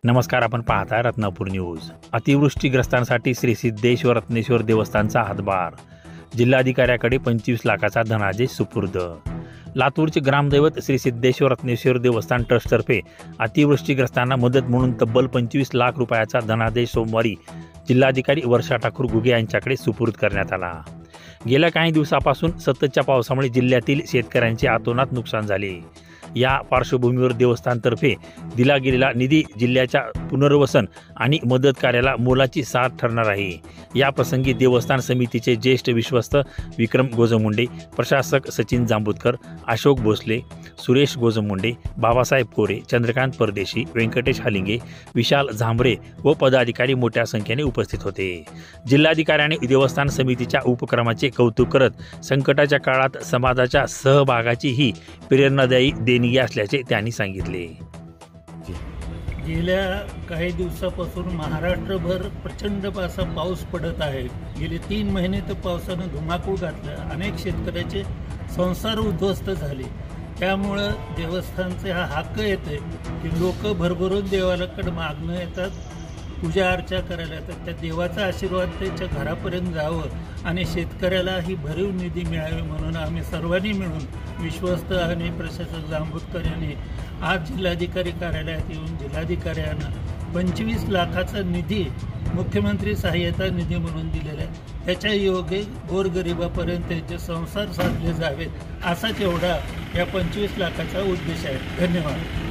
नमस्कार, आपण पाहताय रत्नापूर न्यूज। अतिवृष्टीग्रस्तांसाठी श्री सिद्धेश्वर रत्नेश्वर देवस्थानचा हातभार, जिल्हाधिकाऱ्याकडे 25 लाखाचा धनादेश सुपूर्द। लातूरचे ग्रामदैवत श्री सिद्धेश्वर रत्नेश्वर देवस्थान ट्रस्टतर्फे अतिवृष्टीग्रस्तांना मदत म्हणून तब्बल 25 लाख रुपयाचा धनादेश सोमवारी जिल्हाधिकारी वर्षा ठाकूर गुगे यांच्याकडे सुपूर्द करण्यात आला। गेल्या काही दिवसापासून सततच्या पावसामुळे जिल्ह्यातील शेतकऱ्यांचे अतोनात नुकसान झाले। या पार्श्वभूमीवर देवस्थानतर्फे दिला गेलेला निधी जिल्ह्याच्या पुनर्वसन आणि मदत कार्याला मोलाची साथ ठरणार आहे। या प्रसंगी देवस्थान समितीचे ज्येष्ठ विश्वस्त विक्रम गोजमुंडे, प्रशासक सचिन जांबुतकर, अशोक भोसले, सुरेश गोजमुंडे, बाबासाहेब कोरे, चंद्रकांत परदेशी, व्यंकटेश हलिंगे, विशाल झांबरे व पदाधिकारी मोठ्या संख्येने उपस्थित होते। जिल्हाधिकाऱ्यांनी देवस्थान समितीच्या उपक्रमाचे कौतुक करत संकटाच्या काळात समाजाच्या सहभागाची ही प्रेरणादायी देणगी असल्याचे त्यांनी सांगितले। गेल्या काही दिवसापासून महाराष्ट्रभर प्रचंड असा पाऊस पडत आहे। गेले 3 महिने तर पावसानं धुमाकूळ घातला, अनेक शेतकऱ्याचे संसार उद्ध्वस्त झाले। त्यामुळं देवस्थानचे हा हक्क येते की लोक भरभरून देवालाकडे मागणं येतात, पूजा अर्चा करायला येतात। त्या देवाचा आशीर्वाद त्याच्या घरापर्यंत जावं आणि शेतकऱ्याला ही भरीव निधी मिळावी म्हणून आम्ही सर्वांनी मिळून विश्वस्त आणि प्रशासक जांबुतकर यांनी आज जिल्हाधिकारी कार्यालयात येऊन जिल्हाधिकाऱ्यांना 25 लाखाचा निधी मुख्यमंत्री सहाय्यता निधी म्हणून दिलेला आहे। त्याच्या योगे गोरगरिबापर्यंत त्यांचे संसार साधले जावेत, असाच एवढा या 25 लाखाचा उद्देश आहे। धन्यवाद।